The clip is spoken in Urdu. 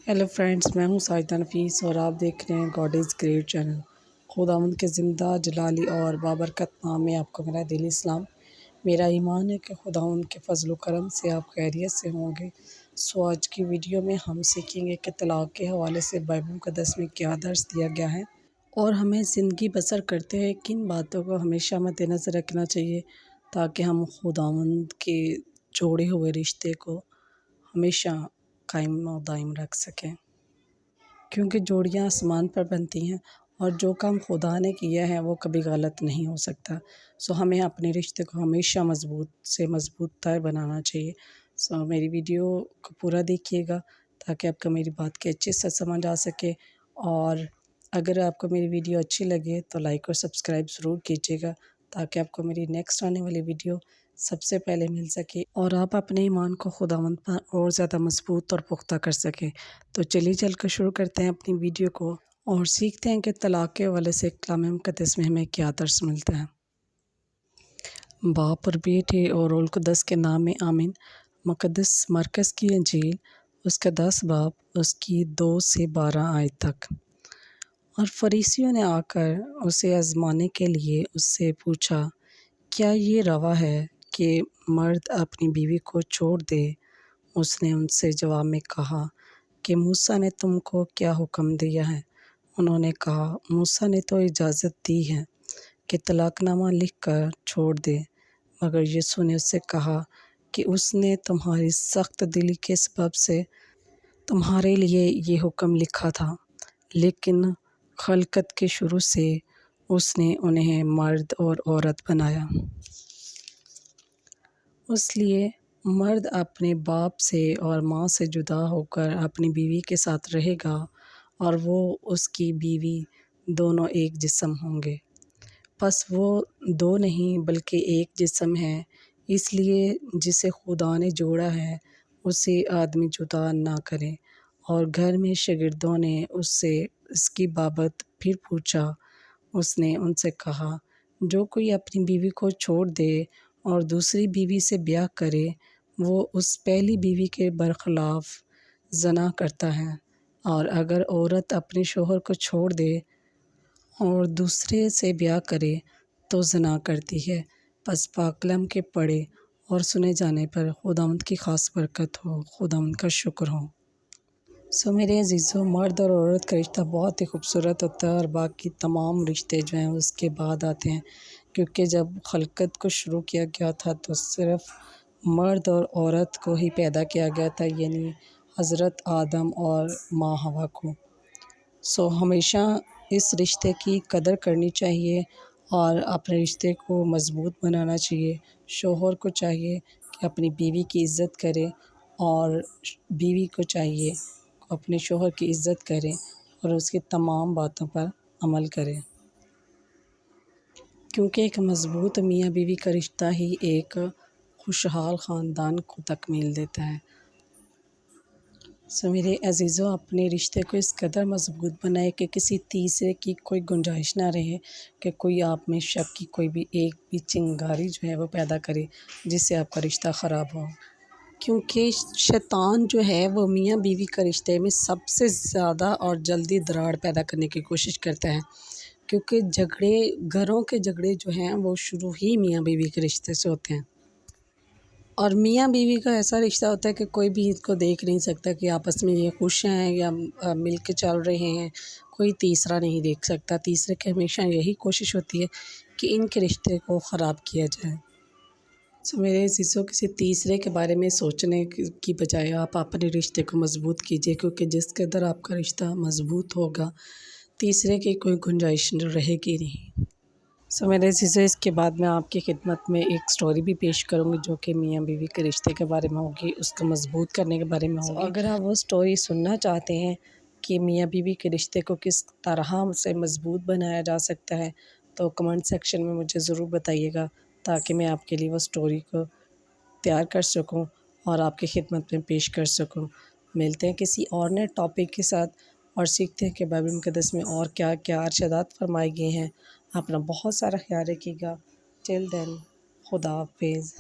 ہیلو فرینڈس، میں ہوں ساجدہ نفیس اور آپ دیکھ رہے ہیں گاڈ از گریٹ چینل۔ خداوند کے زندہ جلالی اور بابرکت نام میں آپ کو میرا دلی اسلام۔ میرا ایمان ہے کہ خداوند کے فضل و کرم سے آپ خیریت سے ہوں گے۔ آج کی ویڈیو میں ہم سیکھیں گے کہ طلاق کے حوالے سے بائبل مقدس میں کیا درس دیا گیا ہے اور ہمیں زندگی بسر کرتے ہوئے کن باتوں کو ہمیشہ مد نظر رکھنا چاہیے تاکہ ہم خداوند کے جوڑے ہوئے رشتے کو ہمیشہ قائم و دائم رکھ سکیں، کیونکہ جوڑیاں آسمان پر بنتی ہیں اور جو کام خدا نے کیا ہے وہ کبھی غلط نہیں ہو سکتا۔ ہمیں اپنے رشتے کو ہمیشہ مضبوط تر بنانا چاہیے۔ میری ویڈیو کو پورا دیکھیے گا تاکہ آپ کو میری بات کی اچھے سے سمجھ آ سکے، اور اگر آپ کو میری ویڈیو اچھی لگے تو لائک اور سبسکرائب ضرور کیجیے گا تاکہ آپ کو میری نیکسٹ آنے والی ویڈیو سب سے پہلے مل سکے اور آپ اپنے ایمان کو خداوند پر اور زیادہ مضبوط اور پختہ کر سکیں۔ تو چلیے چل کر شروع کرتے ہیں اپنی ویڈیو کو اور سیکھتے ہیں کہ طلاق کے حوالے سے کلام مقدس میں ہمیں کیا درس ملتا ہے۔ باپ اور بیٹے اور روح القدس کے نام میں آمین۔ مقدس مرکز کی انجیل، اس کا 10 باب، اس کی 2 سے 12 آیت تک۔ اور فریسیوں نے آ کر اسے آزمانے کے لیے اس سے پوچھا، کیا یہ روا ہے کہ مرد اپنی بیوی کو چھوڑ دے؟ اس نے ان سے جواب میں کہا کہ موسیٰ نے تم کو کیا حکم دیا ہے؟ انہوں نے کہا، موسیٰ نے تو اجازت دی ہے کہ طلاق نامہ لکھ کر چھوڑ دے۔ مگر یسوع نے اس سے کہا کہ اس نے تمہاری سخت دلی کے سبب سے تمہارے لیے یہ حکم لکھا تھا، لیکن خلقت کے شروع سے اس نے انہیں مرد اور عورت بنایا۔ اس لیے مرد اپنے باپ سے اور ماں سے جدا ہو کر اپنی بیوی کے ساتھ رہے گا اور وہ اس کی بیوی دونوں ایک جسم ہوں گے۔ پس وہ دو نہیں بلکہ ایک جسم ہے۔ اس لیے جسے خدا نے جوڑا ہے اسے آدمی جدا نہ کرے۔ اور گھر میں شاگردوں نے اس سے اس کی بابت پھر پوچھا۔ اس نے ان سے کہا، جو کوئی اپنی بیوی کو چھوڑ دے اور دوسری بیوی سے بیاہ کرے وہ اس پہلی بیوی کے برخلاف زنا کرتا ہے، اور اگر عورت اپنے شوہر کو چھوڑ دے اور دوسرے سے بیاہ کرے تو زنا کرتی ہے۔ پس پاک کلام کے پڑھے اور سنے جانے پر خداوند کی خاص برکت ہو۔ خداوند کا شکر ہو۔ میرے عزیزوں، مرد اور عورت کا رشتہ بہت ہی خوبصورت ہوتا ہے اور باقی تمام رشتے جو ہیں اس کے بعد آتے ہیں، کیونکہ جب خلقت کو شروع کیا گیا تھا تو صرف مرد اور عورت کو ہی پیدا کیا گیا تھا، یعنی حضرت آدم اور ماں حوا کو۔ ہمیشہ اس رشتے کی قدر کرنی چاہیے اور اپنے رشتے کو مضبوط بنانا چاہیے۔ شوہر کو چاہیے کہ اپنی بیوی کی عزت کرے اور بیوی کو چاہیے کہ اپنے شوہر کی عزت کرے اور اس کی تمام باتوں پر عمل کرے، کیونکہ ایک مضبوط میاں بیوی کا رشتہ ہی ایک خوشحال خاندان کو تکمیل دیتا ہے۔ میرے عزیزوں، اپنے رشتے کو اس قدر مضبوط بنائے کہ کسی تیسرے کی کوئی گنجائش نہ رہے کہ کوئی آپ میں شک کی کوئی بھی ایک بھی چنگاری جو ہے وہ پیدا کرے جس سے آپ کا رشتہ خراب ہو، کیونکہ شیطان جو ہے وہ میاں بیوی کا رشتے میں سب سے زیادہ اور جلدی دراڑ پیدا کرنے کی کوشش کرتا ہے، کیونکہ گھروں کے جھگڑے جو ہیں وہ شروع ہی میاں بیوی کے رشتے سے ہوتے ہیں، اور میاں بیوی کا ایسا رشتہ ہوتا ہے کہ کوئی بھی اس کو دیکھ نہیں سکتا کہ آپس میں یہ خوش ہیں یا مل کے چل رہے ہیں، کوئی تیسرا نہیں دیکھ سکتا۔ تیسرے کی ہمیشہ یہی کوشش ہوتی ہے کہ ان کے رشتے کو خراب کیا جائے۔ میرے عزیزوں، کسی تیسرے کے بارے میں سوچنے کی بجائے آپ اپنے رشتے کو مضبوط کیجیے، کیونکہ جس قدر آپ کا رشتہ مضبوط ہوگا تیسرے کی کوئی گنجائش رہے گی نہیں۔ میرے عزیزوں، اس کے بعد میں آپ کی خدمت میں ایک سٹوری بھی پیش کروں گی جو کہ میاں بیوی کے رشتے کے بارے میں ہوگی، اس کو مضبوط کرنے کے بارے میں ہوگی۔ اگر آپ وہ سٹوری سننا چاہتے ہیں کہ میاں بیوی کے رشتے کو کس طرح سے مضبوط بنایا جا سکتا ہے تو کمنٹ سیکشن میں مجھے ضرور بتائیے گا تاکہ میں آپ کے لیے وہ سٹوری کو تیار کر سکوں اور آپ کی خدمت میں پیش کر سکوں۔ ملتے ہیں کسی اور نئے ٹاپک کے ساتھ اور سیکھتے ہیں کہ بائبل مقدس میں اور کیا کیا ارشادات فرمائے گئے ہیں۔ اپنا بہت سارا خیال رکھیے گا۔ ٹل دین، خدا حافظ۔